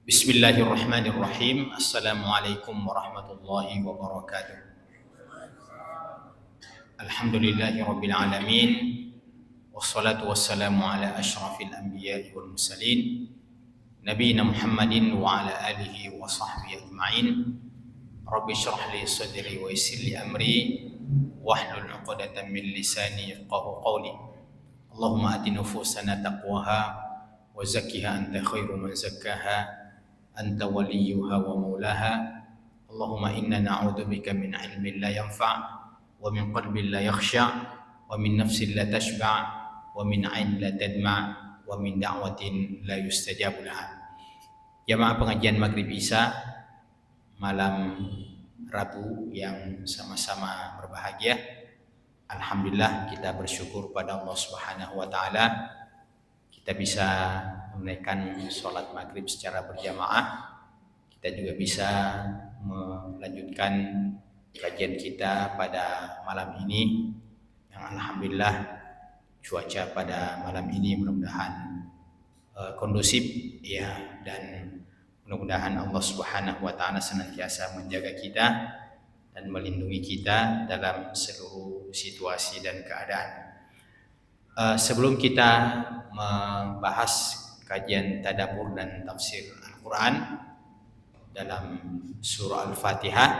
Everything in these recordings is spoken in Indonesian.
Bismillahirrahmanirrahim. Assalamualaikum warahmatullahi wabarakatuh. Alhamdulillahirabbil alamin. Wassalatu wassalamu ala asyrafil anbiya'i wal mursalin nabiyina Muhammadin wa ala alihi wa sahbihi ajma'in. Rabbi shrah li sadri wa yassir li amri wahlul 'uqdatam min lisani yafqahu qawli. Allahumma ati nufusana taqwaha wa zakkiha anta khairu man zakkaha anta waliyuha wa maulaha. Allahumma inna na'udzubika min ilmin la yanfa' wa min qalbin la yakhsha' wa min nafsin la tashba' wa min 'ain la tadma' wa min da'watin la yustajabu laha. Jamaah pengajian Maghrib Isya malam Rabu yang sama-sama berbahagia. Alhamdulillah, kita bersyukur pada Allah Subhanahu wa taala kita bisa menunaikan sholat maghrib secara berjamaah. Kita juga bisa melanjutkan kajian kita pada malam ini yang alhamdulillah cuaca pada malam ini mudah-mudahan kondusif ya, dan mudah-mudahan Allah Subhanahu wa taala senantiasa menjaga kita dan melindungi kita dalam seluruh situasi dan keadaan. Sebelum kita membahas kajian tadabbur dan tafsir Al-Quran dalam surah Al-Fatihah,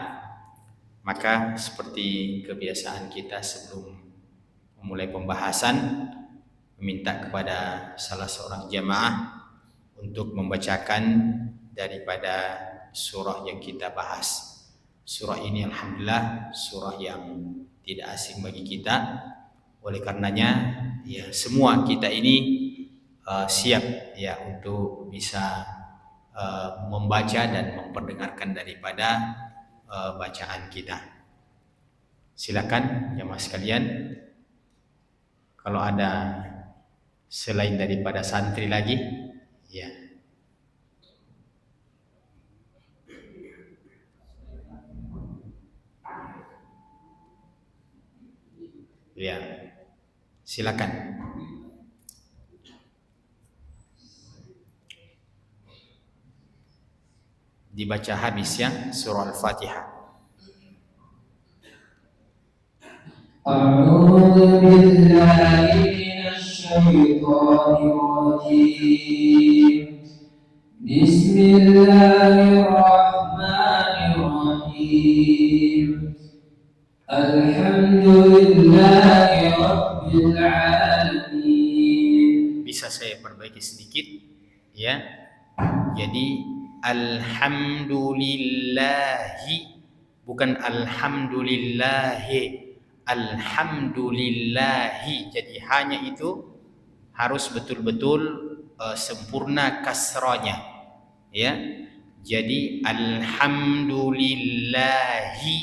maka seperti kebiasaan kita sebelum memulai pembahasan, meminta kepada salah seorang jamaah untuk membacakan daripada surah yang kita bahas. Surah ini alhamdulillah surah yang tidak asing bagi kita. Oleh karenanya ya, semua kita ini siap ya untuk bisa membaca dan memperdengarkan daripada bacaan kita. Silakan jemaah sekalian, kalau ada selain daripada santri lagi ya. Ya, silakan. Dibaca habis ya surah Al-Fatihah. A'udzu billahi minasy syaithanir rajim. Bismillahirrahmanirrahim. Alhamdulillahi rabbil alamin. Bisa saya perbaiki sedikit ya. Jadi alhamdulillahi, bukan alhamdulillahi, alhamdulillahi. Jadi hanya itu harus betul-betul sempurna kasranya ya. Jadi alhamdulillahi,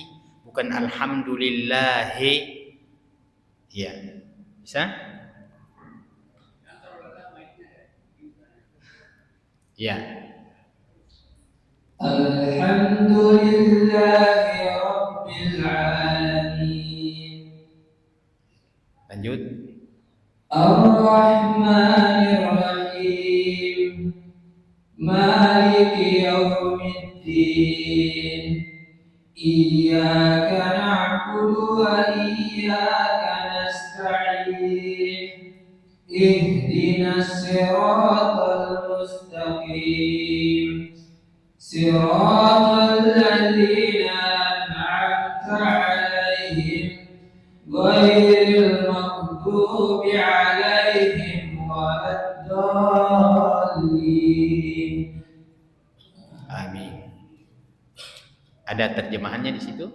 bukan alhamdulillahi ya. Bisa? Ya. Alhamdulillahi rabbil alamin. Lanjut. Ar-Rahmanir Rahim. Maliki yaumiddin. Iyyaka na'budu wa iyyaka nasta'in. Ihdinas siratal mustaqim. Siratal ladzina an'amta 'alaihim ghairil maghdubi 'alaihim waladdallin. Amin. Ada terjemahannya di situ?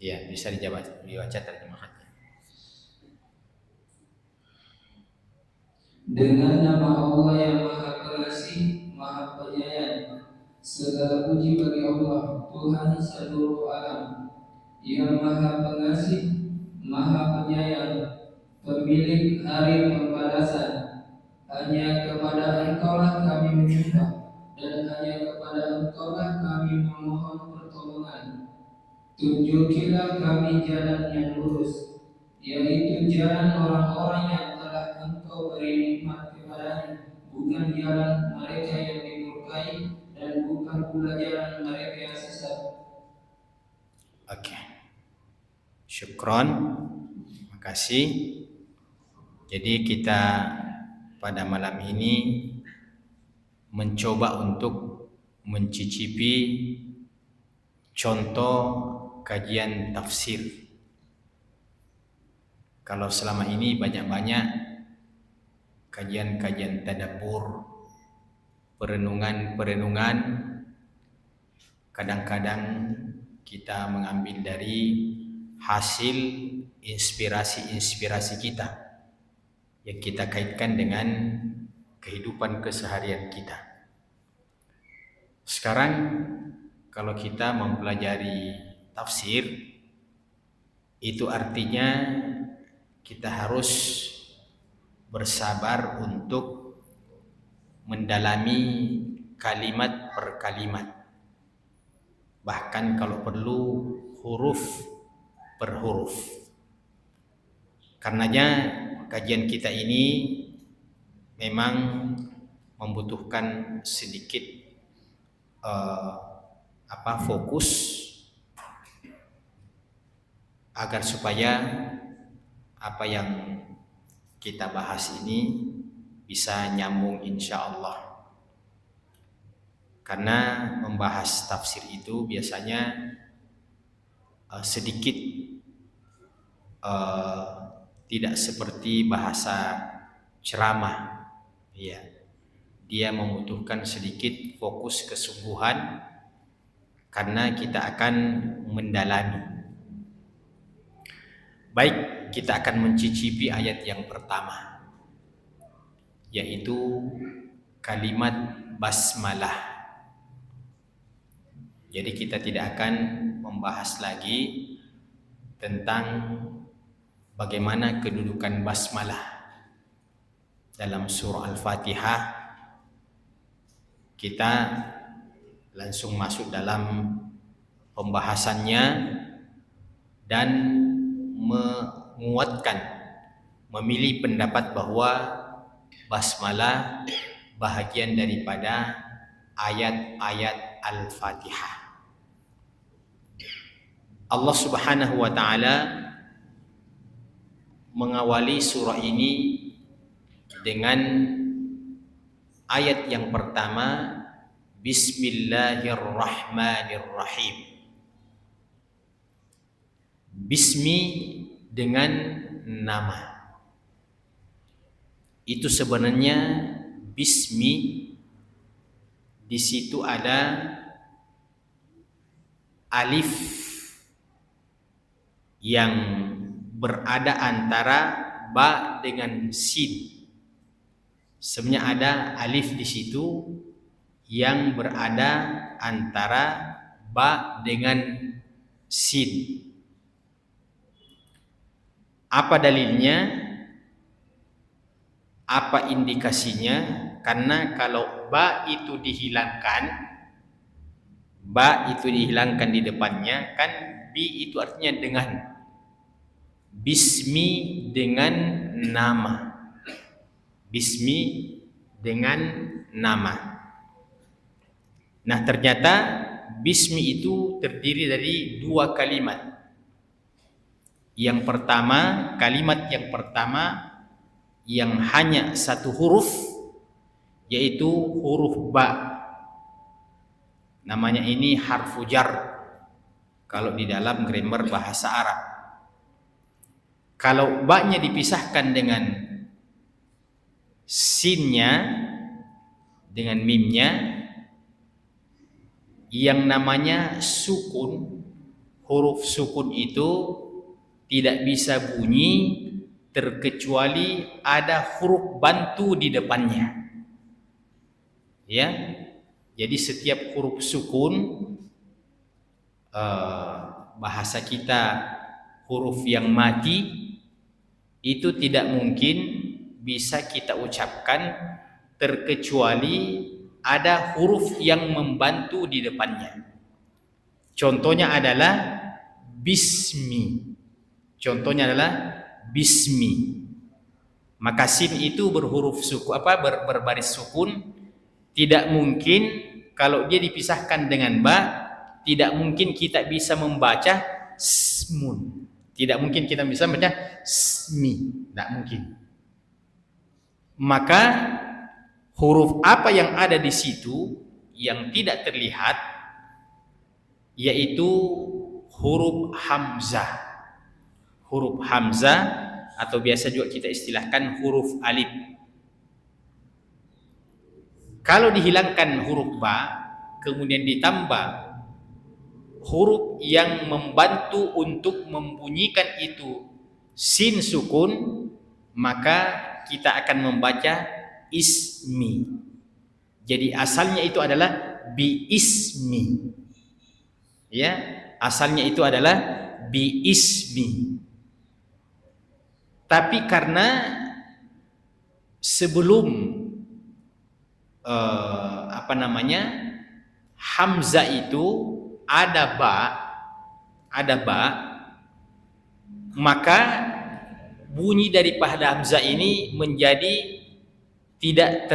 Iya, bisa dibaca terjemahannya. Dengan nama Allah yang Maha Pengasih, Maha Penyayang. Segala puji bagi Allah, Tuhan seluruh alam, yang Maha Pengasih, Maha Penyayang, pemilik hari pembalasan. Hanya kepada Engkaulah kami menyembah, dan hanya kepada Engkaulah kami memohon pertolongan. Tunjukilah kami jalan yang lurus, yaitu jalan orang-orang yang telah Engkau beri nikmat kepadanya, bukan jalan mereka yang dimurkai Syukron, makasih. Jadi kita pada malam ini mencoba untuk mencicipi contoh kajian tafsir. Kalau selama ini banyak-banyak kajian-kajian tadabbur, perenungan-perenungan, kadang-kadang kita mengambil dari hasil inspirasi-inspirasi kita yang kita kaitkan dengan kehidupan keseharian kita. Sekarang kalau kita mempelajari tafsir, itu artinya kita harus bersabar untuk mendalami kalimat per kalimat, bahkan kalau perlu huruf per huruf. Karenanya kajian kita ini memang membutuhkan sedikit fokus agar supaya apa yang kita bahas ini bisa nyambung insya Allah. Karena membahas tafsir itu biasanya sedikit tidak seperti bahasa ceramah, ya. Dia membutuhkan sedikit fokus kesungguhan karena kita akan mendalami. Baik, kita akan mencicipi ayat yang pertama, yaitu kalimat basmalah. Jadi kita tidak akan membahas lagi tentang bagaimana kedudukan basmalah dalam surah Al-Fatihah. Kita langsung masuk dalam pembahasannya dan menguatkan, memilih pendapat bahwa basmalah bahagian daripada ayat-ayat Al-Fatihah. Allah Subhanahu wa taala mengawali surah ini dengan ayat yang pertama, Bismillahirrahmanirrahim. Bismi dengan nama. Itu sebenarnya bismi, di situ ada alif yang berada antara ba dengan sin. Sebenarnya ada alif di situ yang berada antara ba dengan sin. Apa dalilnya? Apa indikasinya? Karena kalau ba itu dihilangkan di depannya, kan bi itu artinya dengan. Bismi dengan nama. Bismi dengan nama. Nah, ternyata bismi itu terdiri dari dua kalimat. Yang pertama, kalimat yang pertama yang hanya satu huruf, yaitu huruf ba. Namanya ini harfu jar kalau di dalam grammar bahasa Arab. Kalau ba-nya dipisahkan dengan sinnya, dengan mimnya, yang namanya sukun, huruf sukun itu tidak bisa bunyi terkecuali ada huruf bantu di depannya. Ya, jadi setiap huruf sukun, bahasa kita huruf yang mati, itu tidak mungkin bisa kita ucapkan terkecuali ada huruf yang membantu di depannya. Contohnya adalah bismi. Maka sin itu berhuruf sukun, berbaris sukun. Tidak mungkin kalau dia dipisahkan dengan ba, tidak mungkin kita bisa membaca smun. Tidak mungkin kita bisa baca smi, tidak mungkin. Maka huruf apa yang ada di situ yang tidak terlihat, yaitu huruf hamzah. Huruf hamzah atau biasa juga kita istilahkan huruf alif. Kalau dihilangkan huruf ba, kemudian ditambah huruf yang membantu untuk membunyikan itu sin sukun, maka kita akan membaca ismi. Jadi asalnya itu adalah bi ismi. Ya, asalnya itu adalah bi ismi. Tapi karena sebelum hamzah itu ada ba, maka bunyi daripada hamzah ini menjadi tidak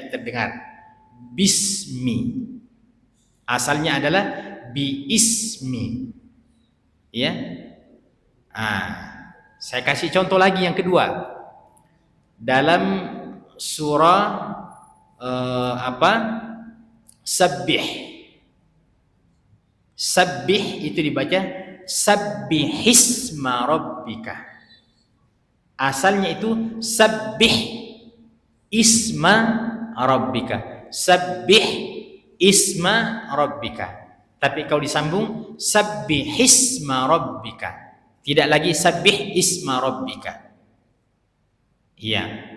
terdengar, bismi. Asalnya adalah bi ismi. Ya. Saya kasih contoh lagi yang kedua. Dalam surah Sabbih. Sabbih itu dibaca sabbihisma rabbika. Asalnya itu sabbih isma rabbika. Sabbih isma rabbika. Tapi kalau disambung sabbihisma rabbika. Tidak lagi sabbih isma rabbika. Iya.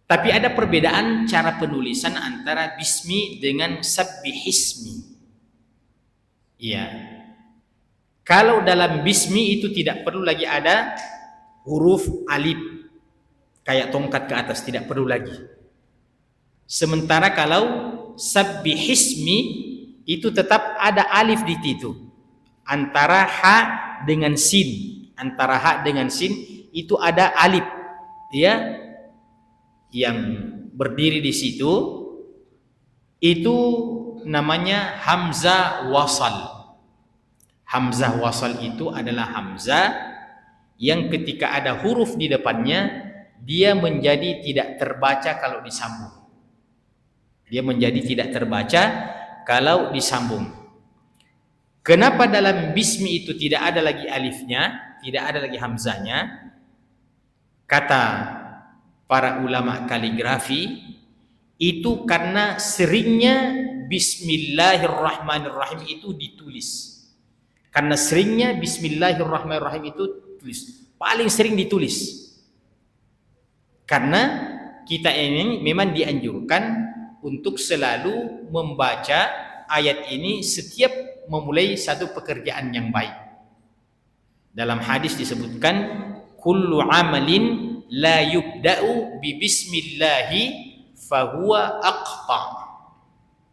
Tapi ada perbedaan cara penulisan antara bismi dengan sabbihismi. Iya. Kalau dalam bismi itu tidak perlu lagi ada huruf alif kayak tongkat ke atas, tidak perlu lagi. Sementara kalau sabbihismi itu tetap ada alif di situ. Antara ha dengan sin, itu ada alif, ya, yang berdiri di situ. Itu namanya hamzah wasal. Hamzah wasal itu adalah hamzah yang ketika ada huruf di depannya dia menjadi tidak terbaca kalau disambung. Dia menjadi tidak terbaca kalau disambung. Kenapa dalam bismi itu tidak ada lagi alifnya, tidak ada lagi hamzahnya? Kata para ulama kaligrafi, itu karena seringnya bismillahirrahmanirrahim itu ditulis. Karena seringnya bismillahirrahmanirrahim itu tulis. Paling sering ditulis. Karena kita ini memang dianjurkan untuk selalu membaca ayat ini setiap memulai satu pekerjaan yang baik. Dalam hadis disebutkan kullu amalin la yubda'u bi bismillahi fahuwa aqta.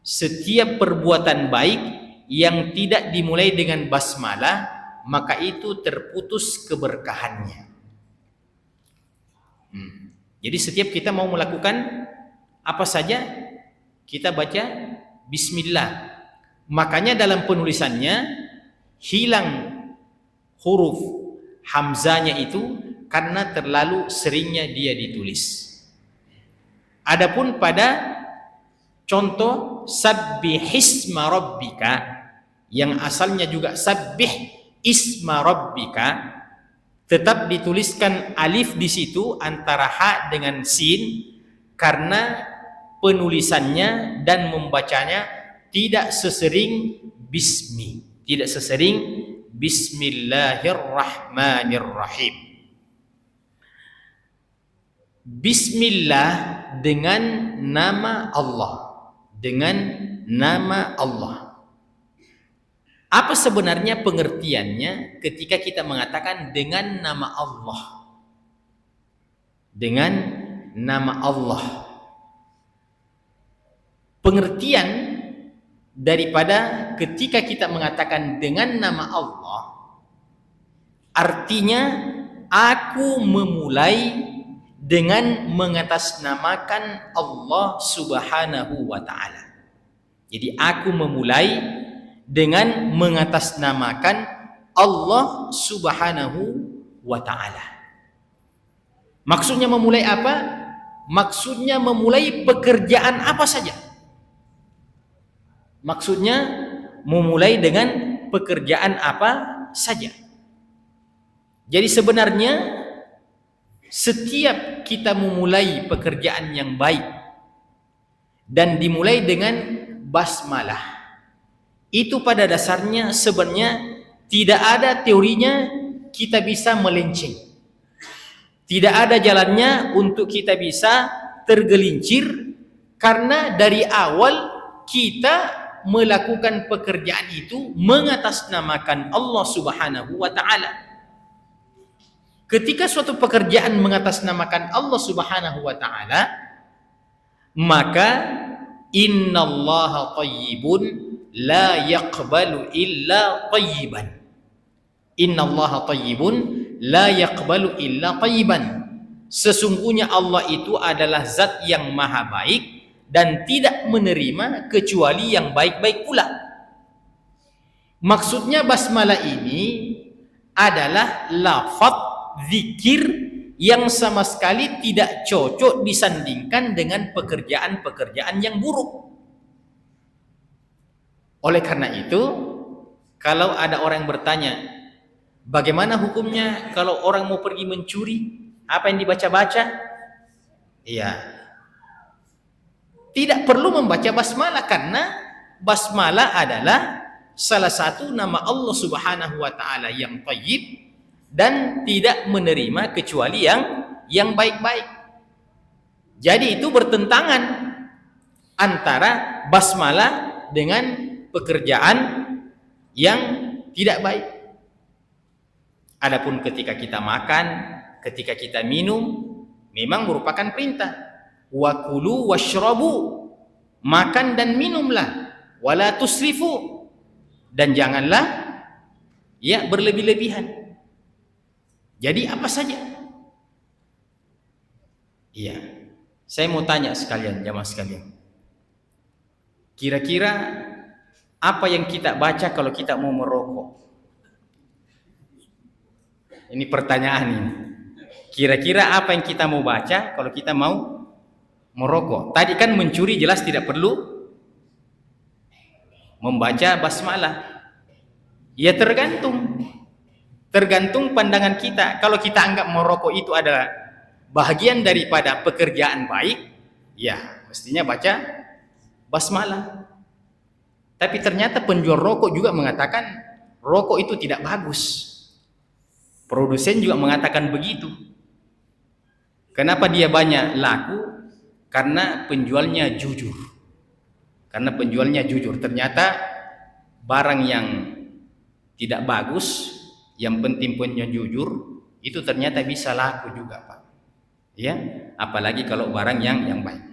Setiap perbuatan baik yang tidak dimulai dengan basmalah, maka itu terputus keberkahannya. Jadi setiap kita mau melakukan apa saja, kita baca bismillah. Makanya dalam penulisannya hilang huruf hamzahnya itu karena terlalu seringnya dia ditulis. Adapun pada contoh sabbihisma rabbika yang asalnya juga sabbih isma rabbika, tetap dituliskan alif di situ antara ha dengan sin karena penulisannya dan membacanya tidak sesering bismi, tidak sesering bismillahirrahmanirrahim. Bismillah dengan nama Allah, dengan nama Allah. Apa sebenarnya pengertiannya ketika kita mengatakan dengan nama Allah? Dengan nama Allah. Pengertian daripada ketika kita mengatakan dengan nama Allah, artinya aku memulai dengan mengatasnamakan Allah Subhanahu wa ta'ala. Jadi aku memulai dengan mengatasnamakan Allah Subhanahu wa ta'ala. Maksudnya memulai apa? Maksudnya memulai pekerjaan apa saja. Maksudnya memulai dengan pekerjaan apa saja. Jadi sebenarnya setiap kita memulai pekerjaan yang baik dan dimulai dengan basmalah, itu pada dasarnya sebenarnya tidak ada teorinya kita bisa melenceng. Tidak ada jalannya untuk kita bisa tergelincir, karena dari awal kita melakukan pekerjaan itu mengatasnamakan Allah Subhanahu wa ta'ala. Ketika suatu pekerjaan mengatasnamakan Allah Subhanahu wa ta'ala, maka innallaha thayyibun la yaqbalu illa thayyiban. Innallaha thayyibun la yaqbalu illa thayyiban. Sesungguhnya Allah itu adalah zat yang maha baik dan tidak menerima kecuali yang baik-baik pula. Maksudnya basmalah ini adalah lafaz zikir yang sama sekali tidak cocok disandingkan dengan pekerjaan-pekerjaan yang buruk. Oleh karena itu, kalau ada orang yang bertanya, bagaimana hukumnya kalau orang mau pergi mencuri? Apa yang dibaca-baca? Iya, tidak perlu membaca basmalah, karena basmalah adalah salah satu nama Allah Subhanahu wa ta'ala yang thayyib dan tidak menerima kecuali yang baik-baik. Jadi itu bertentangan antara basmalah dengan pekerjaan yang tidak baik. Adapun ketika kita makan, ketika kita minum, memang merupakan perintah. Wa kulu washrabu, makan dan minumlah, wala tusrifu, dan janganlah ya berlebih-lebihan. Jadi apa saja? Iya, saya mau tanya sekalian, jamaah sekalian. Kira-kira apa yang kita baca kalau kita mau merokok? Ini pertanyaan ini. Kira-kira apa yang kita mau baca kalau kita mau merokok? Tadi kan mencuri jelas tidak perlu membaca basmalah. Ya tergantung pandangan kita. Kalau kita anggap merokok itu adalah bahagian daripada pekerjaan baik, ya mestinya baca basmalah. Tapi ternyata penjual rokok juga mengatakan rokok itu tidak bagus. Produsen juga mengatakan begitu. Kenapa dia banyak laku? Karena penjualnya jujur. Ternyata barang yang tidak bagus, yang penting punya jujur, itu ternyata bisa laku juga, Pak. Ya, apalagi kalau barang yang baik.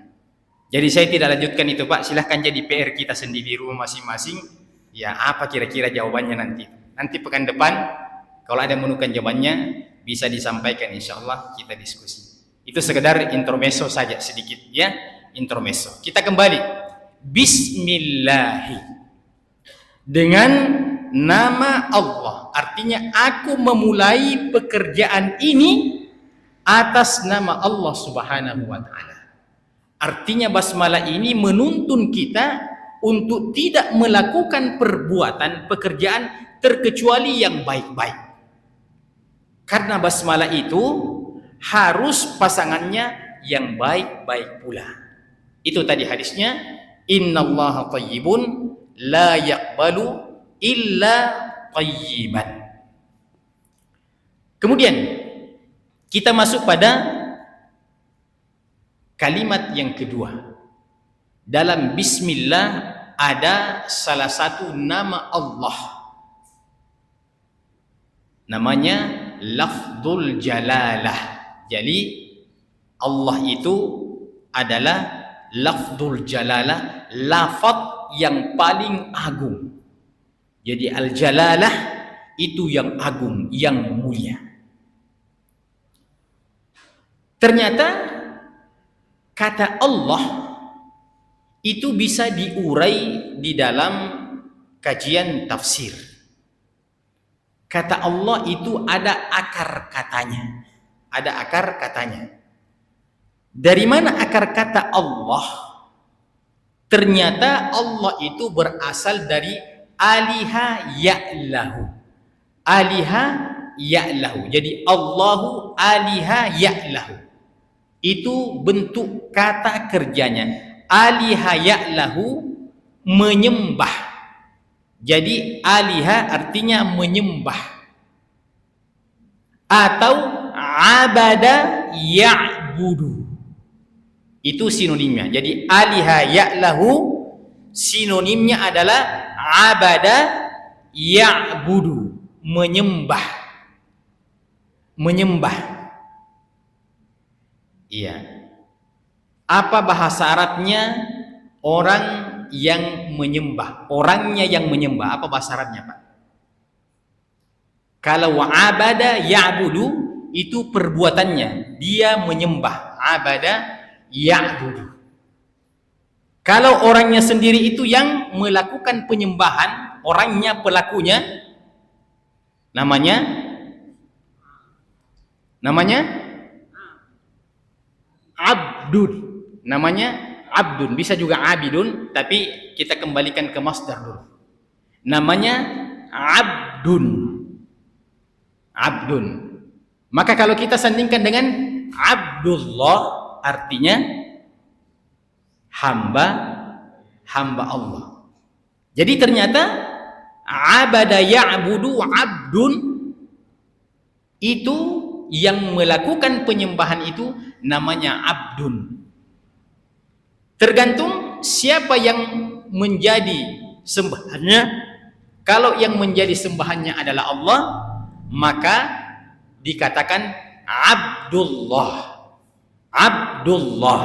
Jadi saya tidak lanjutkan itu, Pak. Silahkan jadi PR kita sendiri di rumah masing-masing. Ya, apa kira-kira jawabannya nanti? Nanti pekan depan kalau ada menemukan jawabannya bisa disampaikan, insya Allah kita diskusi. Itu sekedar intermezzo saja sedikit, ya, intermezzo. Kita kembali. Bismillahi, dengan nama Allah. Artinya aku memulai pekerjaan ini atas nama Allah Subhanahu wa ta'ala. Artinya basmalah ini menuntun kita untuk tidak melakukan pekerjaan terkecuali yang baik-baik. Karena basmalah itu harus pasangannya yang baik-baik pula. Itu tadi hadisnya, innallaha thayyibun la yaqbalu illa thayyiban. Kemudian kita masuk pada kalimat yang kedua. Dalam bismillah ada salah satu nama Allah, namanya lafzul jalalah. Jadi Allah itu adalah lafzul jalalah, lafaz yang paling agung. Jadi al-jalalah itu yang agung, yang mulia. Ternyata kata Allah itu bisa diurai di dalam kajian tafsir. Kata Allah itu ada akar katanya. Ada akar katanya. Dari mana akar kata Allah? Ternyata Allah itu berasal dari aliha ya'lahu. Aliha ya'lahu. Jadi Allahu aliha ya'lahu. Itu bentuk kata kerjanya. Aliha ya'lahu, menyembah. Jadi aliha artinya menyembah. Atau abada ya'budu. Itu sinonimnya. Jadi aliha ya'lahu sinonimnya adalah abada ya'budu, menyembah. Menyembah. Iya. Apa bahasa Arabnya orang yang menyembah? Orangnya yang menyembah. Apa bahasa Arabnya, Pak? Kalau abada ya'budu itu perbuatannya, dia menyembah. Abada ya'budu. Kalau orangnya sendiri itu yang melakukan penyembahan, orangnya, pelakunya, namanya abdun. Namanya abdun. Bisa juga abidun, tapi kita kembalikan ke masdar dulu. Namanya abdun. Abdun. Maka kalau kita sandingkan dengan Abdullah, artinya hamba Allah. Jadi ternyata abada ya'budu abdun, itu yang melakukan penyembahan itu namanya abdun. Tergantung siapa yang menjadi sembahannya. Kalau yang menjadi sembahannya adalah Allah, maka dikatakan Abdullah. Abdullah.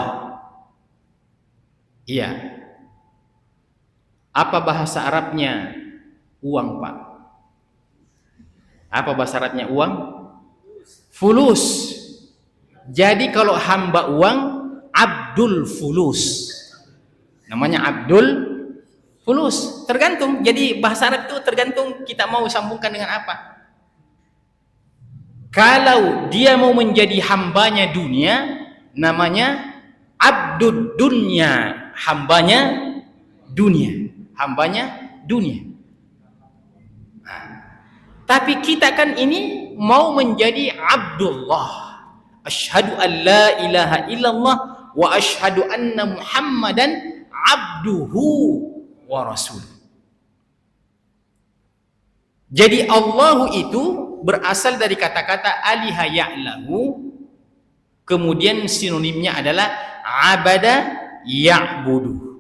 Iya. Apa bahasa Arabnya uang, Pak? Apa bahasa Arabnya uang? Fulus. Jadi kalau hamba uang, Abdul Fulus. Namanya Abdul Fulus. Tergantung. Jadi bahasa Arab itu tergantung kita mau sambungkan dengan apa. Kalau dia mau menjadi hambanya dunia, namanya Abdud Dunya, hambanya dunia, hambanya dunia. Nah, tapi kita kan ini mau menjadi Abdullah. Asyhadu an la ilaha illallah wa asyhadu anna Muhammadan abduhu wa rasul. Jadi Allahu itu berasal dari kata-kata aliha ya'lahu, kemudian sinonimnya adalah abada ya'budu.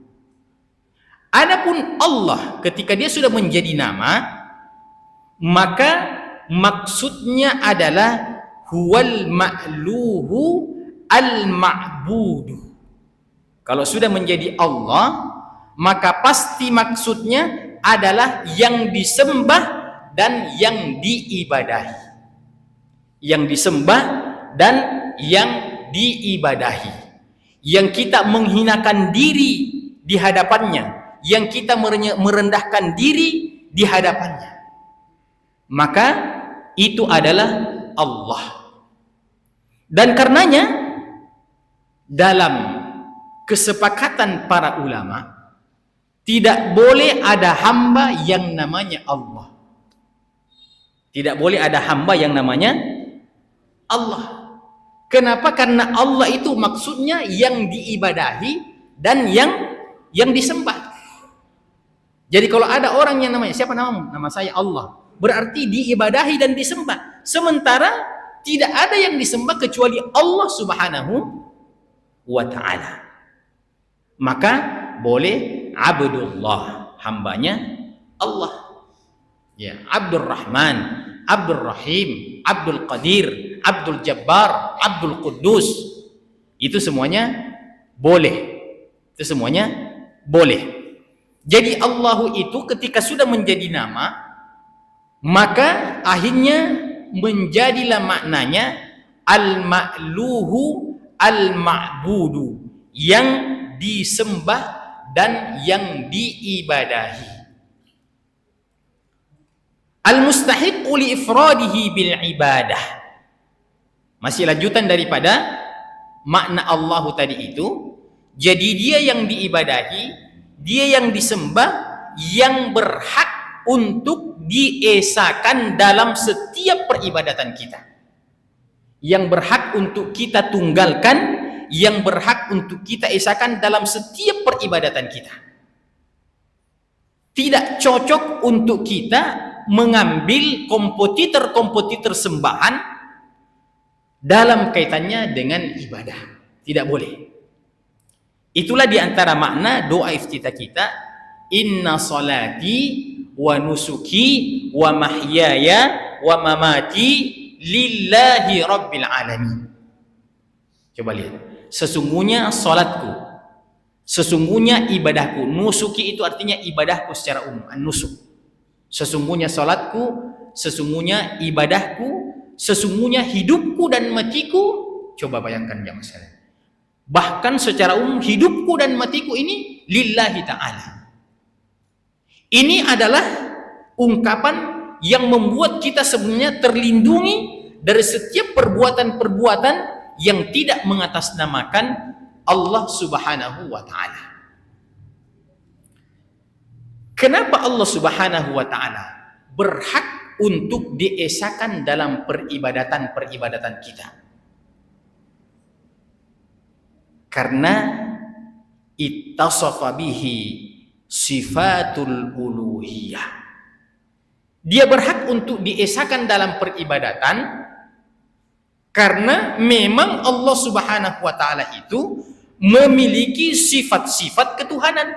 Adapun Allah ketika dia sudah menjadi nama, maka maksudnya adalah huwal ma'luhu al-ma'budu. Kalau sudah menjadi Allah, maka pasti maksudnya adalah yang disembah dan yang diibadahi. Yang disembah dan yang diibadahi. Yang kita menghinakan diri di hadapannya, yang kita merendahkan diri di hadapannya, maka itu adalah Allah. Dan karenanya dalam kesepakatan para ulama, tidak boleh ada hamba yang namanya Allah. Tidak boleh ada hamba yang namanya Allah. Kenapa? Karena Allah itu maksudnya yang diibadahi dan yang disembah. Jadi kalau ada orang yang namanya, siapa namamu? Nama saya Allah. Berarti diibadahi dan disembah. Sementara tidak ada yang disembah kecuali Allah Subhanahu wa ta'ala. Maka boleh Abdullah, hambanya Allah. Ya, Abdul Rahman, Abdul Rahim, Abdul Qadir, Abdul Jabbar, Abdul Quddus. Itu semuanya boleh. Itu semuanya boleh. Jadi Allahu itu ketika sudah menjadi nama, maka akhirnya menjadilah maknanya al-ma'luhu al-ma'budu, yang disembah dan yang diibadahi. Al-mustahiqqu li ifradihi bil ibadah. Masih lanjutan daripada makna Allah tadi itu. Jadi dia yang diibadahi, dia yang disembah, yang berhak untuk diesakan dalam setiap peribadatan kita. Yang berhak untuk kita tunggalkan, yang berhak untuk kita esakan dalam setiap peribadatan kita. Tidak cocok untuk kita mengambil kompetitor-kompetitor sembahan dalam kaitannya dengan ibadah. Tidak boleh. Itulah diantara makna doa iftitah kita, inna salati wa nusuki wa mahyaya wa mamati lillahi rabbil alamin. Coba lihat, sesungguhnya salatku, sesungguhnya ibadahku. Nusuki itu artinya ibadahku secara umum, an-nusuk. Sesungguhnya salatku, sesungguhnya ibadahku, sesungguhnya hidupku dan matiku. Coba bayangkan jamaah sekalian. Bahkan secara umum hidupku dan matiku ini lillahi ta'ala. Ini adalah ungkapan yang membuat kita sebenarnya terlindungi dari setiap perbuatan-perbuatan yang tidak mengatasnamakan Allah Subhanahu wa ta'ala. Kenapa Allah Subhanahu wa ta'ala berhak untuk diesakan dalam peribadatan-peribadatan kita? Karena ittasafa bihi sifatul uluhiyah. Dia berhak untuk diesakan dalam peribadatan karena memang Allah Subhanahu wa ta'ala itu memiliki sifat-sifat ketuhanan.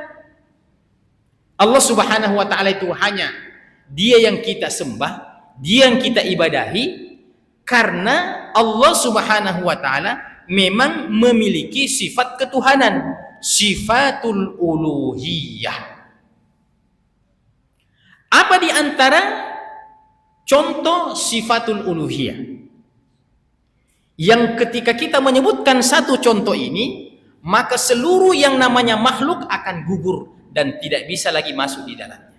Allah Subhanahu wa ta'ala itu hanya dia yang kita sembah, dia yang kita ibadahi, karena Allah Subhanahu wa ta'ala memang memiliki sifat ketuhanan, sifatul uluhiyah. Apa di antara contoh sifatul uluhiyah? Yang ketika kita menyebutkan satu contoh ini, maka seluruh yang namanya makhluk akan gugur dan tidak bisa lagi masuk di dalamnya.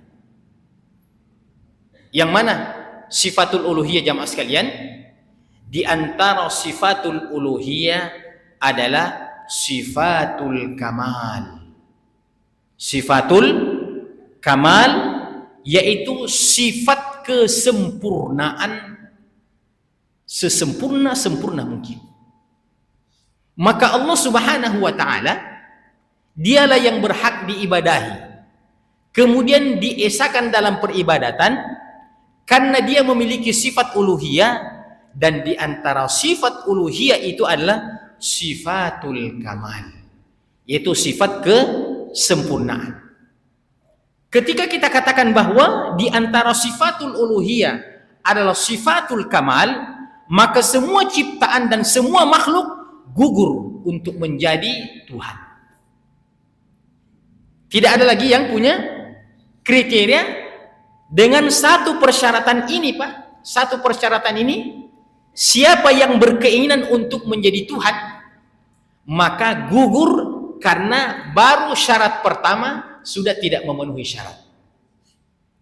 Yang mana sifatul uluhiyah jamaah sekalian? Di antara sifatul uluhiyah adalah sifatul kamal. Sifatul kamal yaitu sifat kesempurnaan sesempurna-sempurna mungkin. Maka Allah Subhanahu wa ta'ala dialah yang berhak diibadahi, kemudian diesakan dalam peribadatan karena dia memiliki sifat uluhiyah, dan di antara sifat uluhiyah itu adalah sifatul kamal, yaitu sifat kesempurnaan. Ketika kita katakan bahwa di antara sifatul uluhiyah adalah sifatul kamal, maka semua ciptaan dan semua makhluk gugur untuk menjadi Tuhan. Tidak ada lagi yang punya kriteria dengan satu persyaratan ini, Pak. Satu persyaratan ini, siapa yang berkeinginan untuk menjadi Tuhan, maka gugur karena baru syarat pertama sudah tidak memenuhi syarat,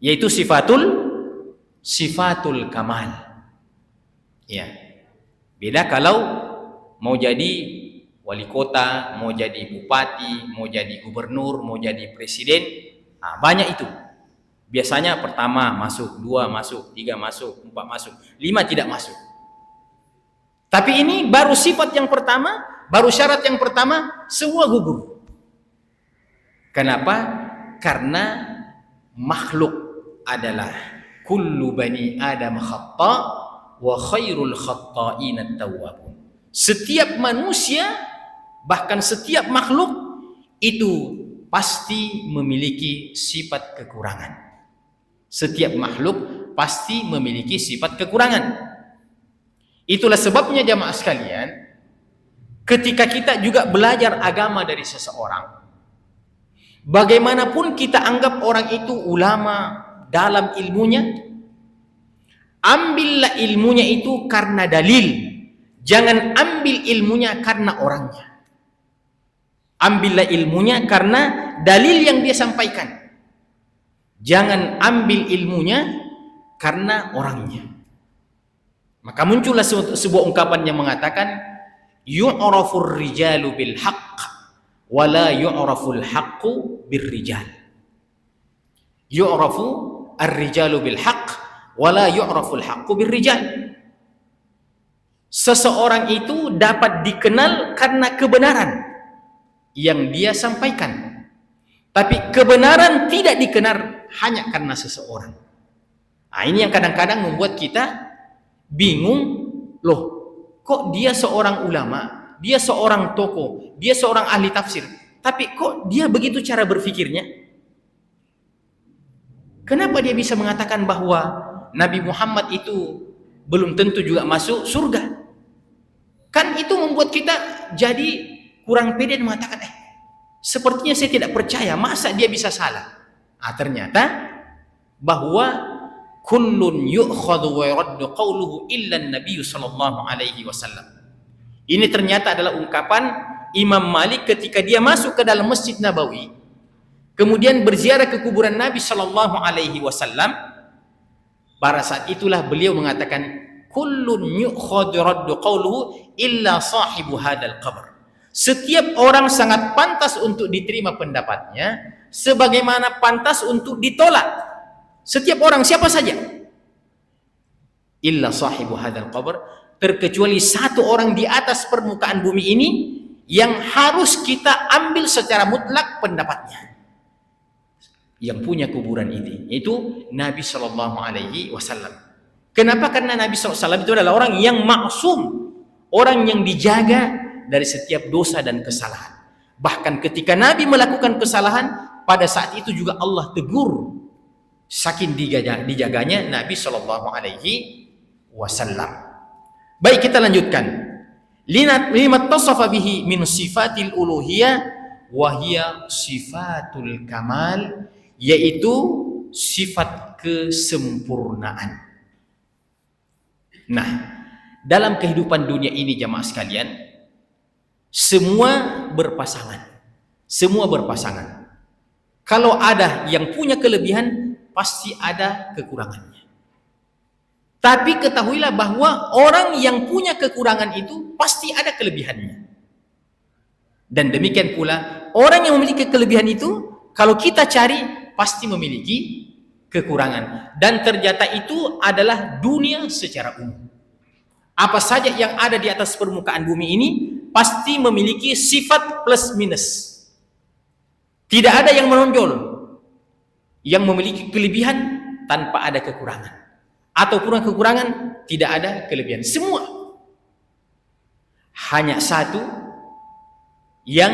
yaitu sifatul kamal. Ya. Beda kalau mau jadi wali kota, mau jadi bupati, mau jadi gubernur, mau jadi presiden, banyak itu. Biasanya pertama masuk, 2 masuk, 3 masuk, 4 masuk, 5 tidak masuk. Tapi ini baru sifat yang pertama, baru syarat yang pertama, semua gugur. Kenapa? Karena makhluk adalah kullu bani adam khata wa khairul khata'ina at-tawwabun. Setiap manusia, bahkan setiap makhluk itu pasti memiliki sifat kekurangan. Setiap makhluk pasti memiliki sifat kekurangan. Itulah sebabnya jamaah sekalian, ketika kita juga belajar agama dari seseorang, bagaimanapun kita anggap orang itu ulama dalam ilmunya, ambillah ilmunya itu karena dalil. Jangan ambil ilmunya karena orangnya. Ambillah ilmunya karena dalil yang dia sampaikan. Jangan ambil ilmunya karena orangnya. Maka muncullah sebuah ungkapan yang mengatakan yu'rafur rijalu bil haqq wa la yu'raful haqqu bir rijal. Yu'rafu ar-rijalu bil haqq wa la yu'raful haqqu bir rijal. Seseorang itu dapat dikenal karena kebenaran yang dia sampaikan. Tapi kebenaran tidak dikenal hanya karena seseorang. Nah, ini yang kadang-kadang membuat kita bingung, loh, kok dia seorang ulama, dia seorang tokoh, dia seorang ahli tafsir, tapi kok dia begitu cara berpikirnya? Kenapa dia bisa mengatakan bahwa Nabi Muhammad itu belum tentu juga masuk surga? Kan itu membuat kita jadi kurang pede dan mengatakan, sepertinya saya tidak percaya, masa dia bisa salah? Nah, ternyata bahwa kullun yu'khadhu wa yuraddu qawluhu illa an-nabiy sallallahu alaihi wasallam. Ini ternyata adalah ungkapan Imam Malik ketika dia masuk ke dalam Masjid Nabawi, kemudian berziarah ke kuburan Nabi sallallahu alaihi wasallam. Pada saat itulah beliau mengatakan kullun yu'khadhu wa yuraddu qawluhu illa sahibu hadzal qabr. Setiap orang sangat pantas untuk diterima pendapatnya sebagaimana pantas untuk ditolak. Setiap orang, siapa saja, illa sahibu hadzal qabr, terkecuali satu orang di atas permukaan bumi ini yang harus kita ambil secara mutlak pendapatnya, yang punya kuburan ini, yaitu Nabi Shallallahu Alaihi Wasallam. Kenapa? Karena Nabi SAW itu adalah orang yang maksum, orang yang dijaga dari setiap dosa dan kesalahan. Bahkan ketika Nabi melakukan kesalahan, pada saat itu juga Allah tegur. Saking dijaganya Nabi Shallallahu Alaihi Wasallam. Baik, kita lanjutkan. Lima tasafa bihi min sifatil uluhiyah wa hiya sifatul kamal, yaitu sifat kesempurnaan. Nah, dalam kehidupan dunia ini jamaah sekalian, semua berpasangan. Semua berpasangan. Kalau ada yang punya kelebihan, pasti ada kekurangannya. Tapi ketahuilah bahwa orang yang punya kekurangan itu pasti ada kelebihannya. Dan demikian pula orang yang memiliki kelebihan itu, kalau kita cari pasti memiliki kekurangan. Dan ternyata itu adalah dunia secara umum. Apa saja yang ada di atas permukaan bumi ini pasti memiliki sifat plus minus. Tidak ada yang menonjol, yang memiliki kelebihan tanpa ada kekurangan, ataupun kekurangan tidak ada kelebihan. Semua hanya satu yang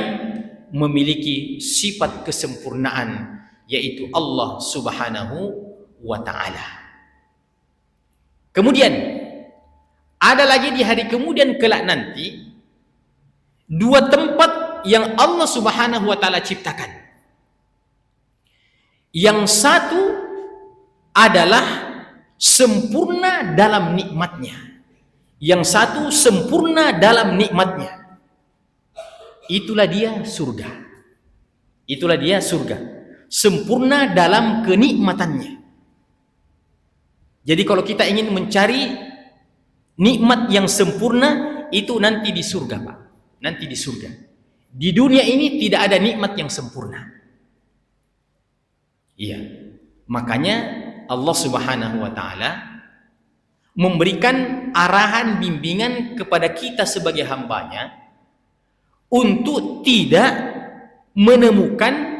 memiliki sifat kesempurnaan, yaitu Allah Subhanahu wa Ta'ala. Kemudian ada lagi di hari kemudian kelak nanti dua tempat yang Allah Subhanahu wa Ta'ala ciptakan. Yang satu adalah sempurna dalam nikmatnya. Yang satu sempurna dalam nikmatnya. Itulah dia surga. Itulah dia surga. Sempurna dalam kenikmatannya. Jadi kalau kita ingin mencari nikmat yang sempurna, itu nanti di surga, Pak. Nanti di surga. Di dunia ini tidak ada nikmat yang sempurna. Iya, makanya Allah Subhanahu wa Ta'ala memberikan arahan bimbingan kepada kita sebagai hambanya untuk tidak menemukan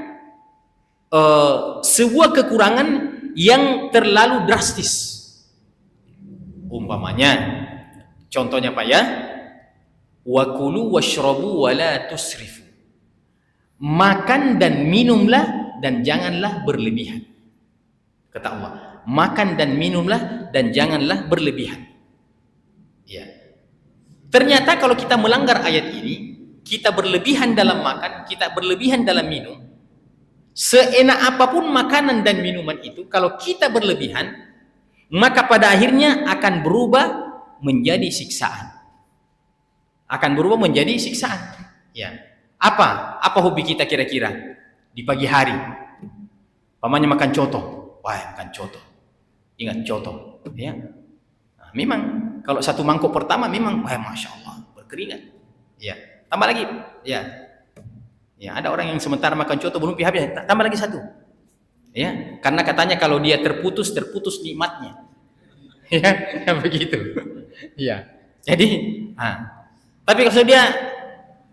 sebuah kekurangan yang terlalu drastis. Umpamanya, contohnya Pak ya, wa kulu washrabu wa la tusrifu. Makan dan minumlah dan janganlah berlebihan. Kata Allah, makan dan minumlah dan janganlah berlebihan. Ya. Ternyata kalau kita melanggar ayat ini, kita berlebihan dalam makan, kita berlebihan dalam minum, seenak apapun makanan dan minuman itu, kalau kita berlebihan, maka pada akhirnya akan berubah menjadi siksaan. Akan berubah menjadi siksaan. Ya. Apa hobi kita kira-kira di pagi hari? Pamannya makan coto. Wah, makan coto. Ingat contoh, ya. Nah, memang kalau satu mangkok pertama memang, masya Allah berkeringat. Ya, tambah lagi, ya. Ya, ada orang yang sementara makan coto belum habis, tambah lagi satu. Ya, karena katanya kalau dia terputus nikmatnya. Ya, begitu. Ya. Jadi, tapi kalau dia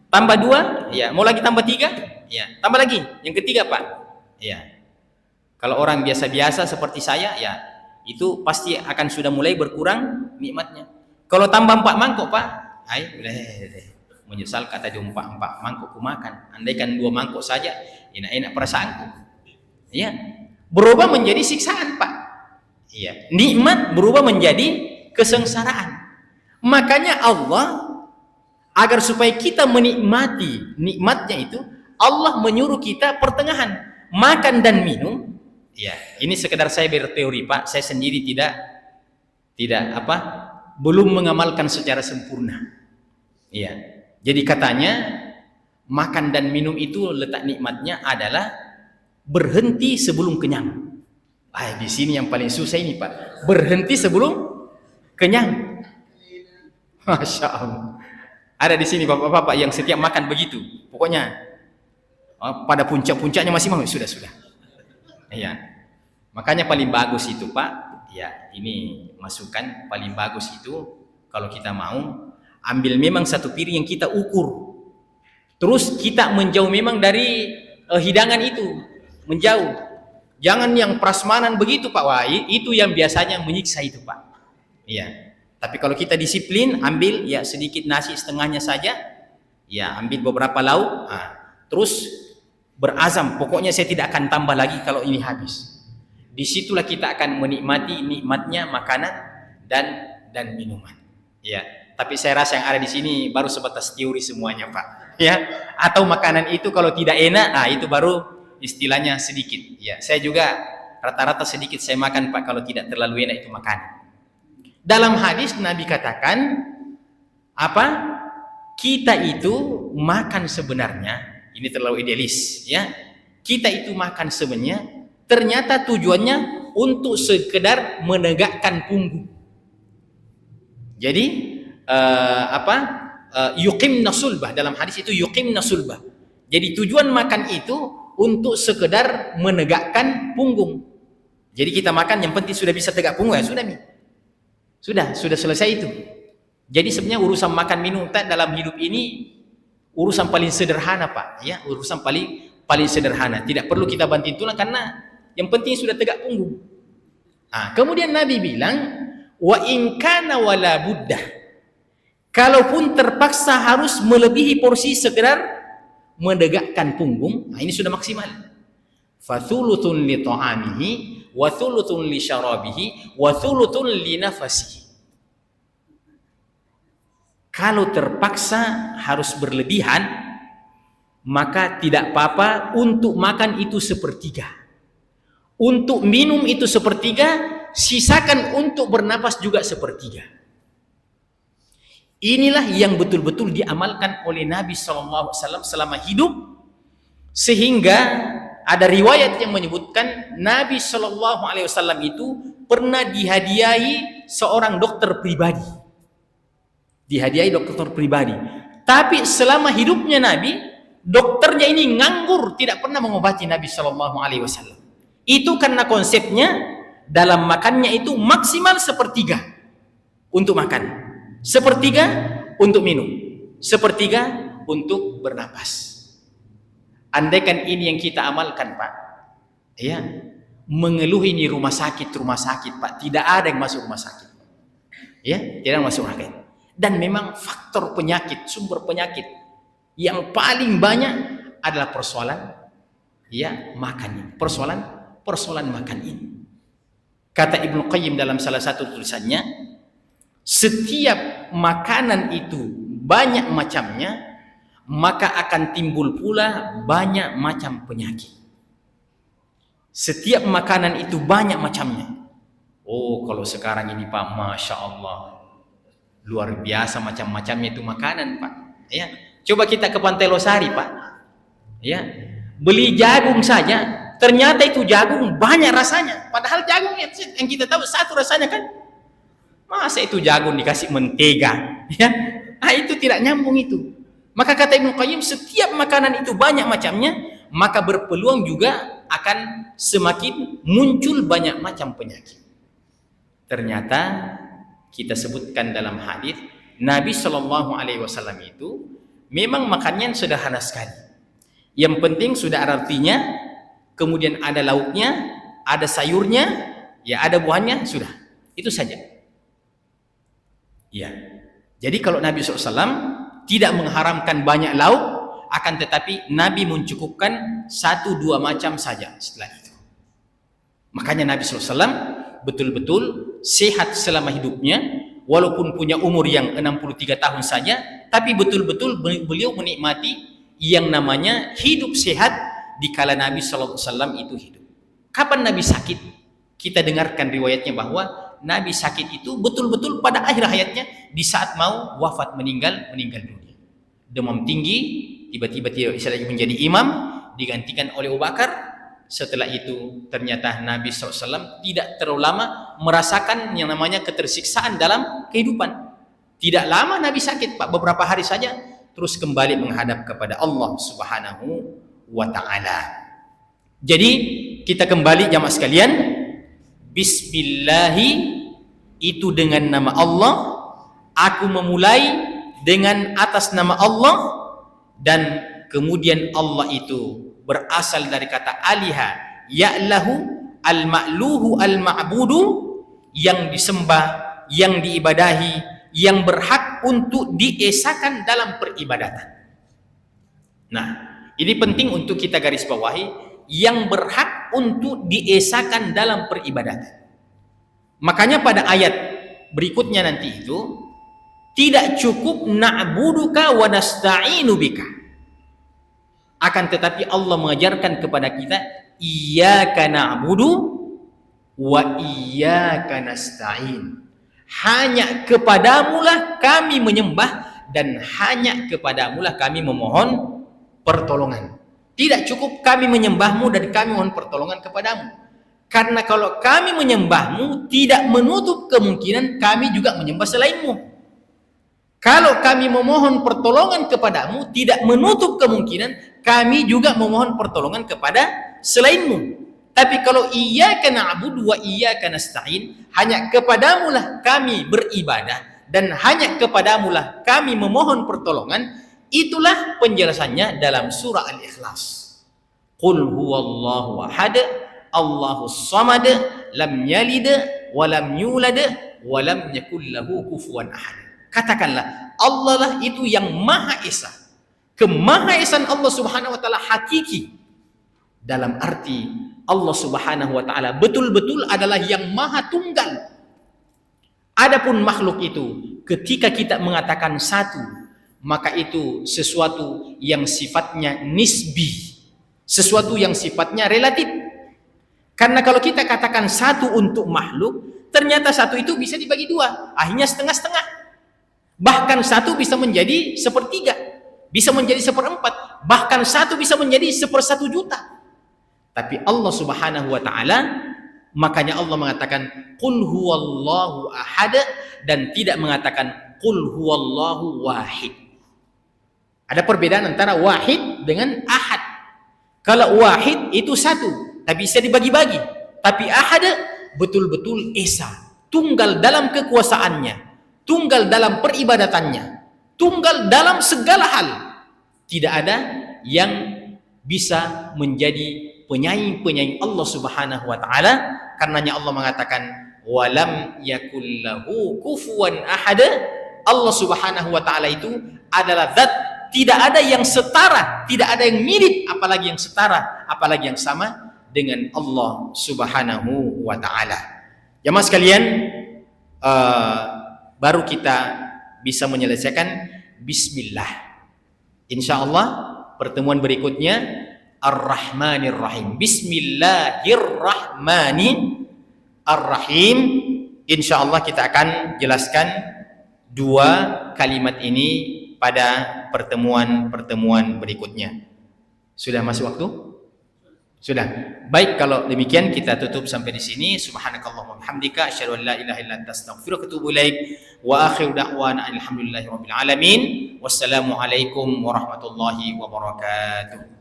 tambah 2, ya, mau lagi tambah 3, ya, tambah lagi yang ketiga, Pak. Ya. Kalau orang biasa-biasa seperti saya, ya, itu pasti akan sudah mulai berkurang nikmatnya. Kalau tambah 4 mangkok, Pak, menyesal kata dia 4 mangkok ku makan. Andaikan 2 mangkok saja, enak-enak perasaanku. Ya, berubah menjadi siksaan, Pak. Iya, nikmat berubah menjadi kesengsaraan. Makanya Allah, agar supaya kita menikmati nikmatnya itu, Allah menyuruh kita pertengahan, makan dan minum. Ya, ini sekedar saya berteori, Pak. Saya sendiri belum mengamalkan secara sempurna. Ya, jadi katanya makan dan minum itu letak nikmatnya adalah berhenti sebelum kenyang. Di sini yang paling susah ini, Pak. Berhenti sebelum kenyang. Masya Allah. Ada di sini bapak-bapak yang setiap makan begitu. Pokoknya pada puncak-puncaknya masih mau, sudah. Ya. Makanya paling bagus itu, Pak. Ya, ini masukan paling bagus itu kalau kita mau ambil memang satu piring yang kita ukur. Terus kita menjauh memang dari hidangan itu, menjauh. Jangan yang prasmanan begitu, Pak. Wah, itu yang biasanya menyiksa itu, Pak. Iya. Tapi kalau kita disiplin, ambil ya sedikit nasi setengahnya saja, ya ambil beberapa lauk, terus berazam, pokoknya saya tidak akan tambah lagi kalau ini habis. Disitulah kita akan menikmati nikmatnya makanan dan minuman. Ya, tapi saya rasa yang ada di sini baru sebatas teori semuanya, Pak. Ya, atau makanan itu kalau tidak enak, itu baru istilahnya sedikit. Ya, saya juga rata-rata sedikit saya makan, Pak, kalau tidak terlalu enak itu makanan. Dalam hadis Nabi katakan kita itu makan sebenarnya, ini terlalu idealis, ya. Kita itu makan sebenarnya ternyata tujuannya untuk sekedar menegakkan punggung. Jadi yuqimna sulbah, dalam hadis itu yuqimna sulbah. Jadi tujuan makan itu untuk sekedar menegakkan punggung. Jadi kita makan yang penting sudah bisa tegak punggung, ya sudah nih. Sudah selesai itu. Jadi sebenarnya urusan makan minum dalam hidup ini urusan paling sederhana, Pak. Ya, urusan paling sederhana. Tidak perlu kita banting tulang karena yang penting sudah tegak punggung. Kemudian Nabi bilang, wa in kana wala buddah. Kalaupun terpaksa harus melebihi porsi sekedar menegakkan punggung, ini sudah maksimal. Fa thuluthun li ta'amihi wa thuluthun li syarabihi wa thuluthun li nafasihi. Kalau terpaksa harus berlebihan, maka tidak apa-apa untuk makan itu sepertiga. Untuk minum itu sepertiga, sisakan untuk bernapas juga sepertiga. Inilah yang betul-betul diamalkan oleh Nabi SAW selama hidup, sehingga ada riwayat yang menyebutkan Nabi SAW itu pernah dihadiahi seorang dokter pribadi. Tapi selama hidupnya Nabi, dokternya ini nganggur, tidak pernah mengobati Nabi SAW. Itu karena konsepnya dalam makannya itu maksimal sepertiga untuk makan, sepertiga untuk minum, sepertiga untuk bernapas. Andaikan ini yang kita amalkan, Pak, ya, mengeluh ini rumah sakit, Pak, tidak ada yang masuk rumah sakit, ya, tidak masuk rumah sakit. Dan memang faktor penyakit, sumber penyakit yang paling banyak adalah persoalan, ya, makan ini, persoalan makan ini. Kata Ibnu Qayyim dalam salah satu tulisannya, setiap makanan itu banyak macamnya, maka akan timbul pula banyak macam penyakit. Setiap makanan itu banyak macamnya. Kalau sekarang ini, Pak, Masya Allah, luar biasa macam-macamnya itu makanan, Pak. Ya, coba kita ke Pantai Losari, Pak. Ya, beli jagung saja ternyata itu jagung banyak rasanya. Padahal jagung yang kita tahu satu rasanya kan. Masa itu jagung dikasih mentega? Ya, itu tidak nyambung itu. Maka kata Ibnu Qayyim, setiap makanan itu banyak macamnya, maka berpeluang juga akan semakin muncul banyak macam penyakit. Ternyata kita sebutkan dalam hadis Nabi Shallallahu Alaihi Wasallam itu memang makannya sederhana sekali. Yang penting sudah ada artinya, kemudian ada lauknya, ada sayurnya, ya ada buahnya, sudah itu saja. Ya, jadi kalau Nabi SAW tidak mengharamkan banyak lauk, akan tetapi Nabi mencukupkan 1-2 macam saja setelah itu. Makanya Nabi SAW betul-betul sehat selama hidupnya, walaupun punya umur yang 63 tahun saja, tapi betul-betul beliau menikmati yang namanya hidup sehat di kala Nabi SAW itu hidup. Kapan Nabi sakit? Kita dengarkan riwayatnya bahwa Nabi sakit itu betul-betul pada akhir hayatnya, di saat mau wafat meninggal dunia. Demam tinggi, tiba-tiba tidak bisa lagi menjadi imam, digantikan oleh Abu Bakar. Setelah itu ternyata Nabi SAW tidak terlalu lama merasakan yang namanya ketersiksaan dalam kehidupan. Tidak lama Nabi sakit, Pak, beberapa hari saja, terus kembali menghadap kepada Allah Subhanahu wa Ta'ala. Jadi kita kembali jamaah sekalian, Bismillahi itu dengan nama Allah, aku memulai dengan atas nama Allah, dan kemudian Allah itu berasal dari kata aliha, ya'lahu, al-ma'luhu, al-ma'budu, yang disembah, yang diibadahi, yang berhak untuk diesakan dalam peribadatan. Nah, ini penting untuk kita garis bawahi, yang berhak untuk diesakan dalam peribadatan. Makanya pada ayat berikutnya nanti itu tidak cukup na'buduka wa nasta'inu bika, akan tetapi Allah mengajarkan kepada kita iyyaka na'budu wa iyyaka nasta'in, hanya kepadamulah kami menyembah dan hanya kepadamulah kami memohon pertolongan. Tidak cukup kami menyembahmu dan kami mohon pertolongan kepadamu. Karena kalau kami menyembahmu, tidak menutup kemungkinan kami juga menyembah selainmu. Kalau kami memohon pertolongan kepadamu, tidak menutup kemungkinan kami juga memohon pertolongan kepada selainmu. Tapi kalau iyyaka na'budu wa iyyaka nasta'in, hanya kepadamulah kami beribadah dan hanya kepadamulah kami memohon pertolongan, itulah penjelasannya dalam surah Al-Ikhlas. Qul huwallahu ahad, Allahus samad, lam yalid wa lam yulad wa lam yakul lahu kufuwan ahad. Katakanlah, Allah lah itu yang Maha Esa. Kemahaesaan Allah Subhanahu wa taala hakiki. Dalam arti Allah Subhanahu wa taala betul-betul adalah yang Maha Tunggal. Adapun makhluk itu, ketika kita mengatakan satu, maka itu sesuatu yang sifatnya nisbi, sesuatu yang sifatnya relatif. Karena kalau kita katakan satu untuk makhluk, ternyata satu itu bisa dibagi dua, akhirnya setengah-setengah. Bahkan satu bisa menjadi sepertiga, bisa menjadi seperempat, bahkan satu bisa menjadi 1/1 juta. Tapi Allah Subhanahu wa taala, makanya Allah mengatakan qul huwallahu ahad, dan tidak mengatakan qul huwallahu wahid. Ada perbedaan antara wahid dengan ahad. Kalau wahid itu satu, tapi bisa dibagi-bagi. Tapi ahad betul-betul esa, tunggal dalam kekuasaannya, tunggal dalam peribadatannya, tunggal dalam segala hal. Tidak ada yang bisa menjadi penyaing-penyaing Allah Subhanahu wa taala. Karenanya Allah mengatakan walam yakul lahu kufuwan ahad. Allah Subhanahu wa taala itu adalah zat, tidak ada yang setara, tidak ada yang mirip, apalagi yang setara, apalagi yang sama dengan Allah Subhanahu wa taala. Jamaah sekalian, baru kita bisa menyelesaikan bismillah. Insyaallah pertemuan berikutnya Ar-Rahmanir Rahim. Bismillahirrahmanirrahim. Insyaallah kita akan jelaskan 2 kalimat ini pada pertemuan berikutnya. Sudah masuk waktu? Sudah. Baik, kalau demikian kita tutup sampai di sini. Subhanakallahumma bihamdika asyhadu an la ilaha illa anta astaghfiruka wa atubu ilaik. Wa akhiru da'wana alhamdulillahi rabbil alamin. Wassalamu alaikum warahmatullahi wabarakatuh.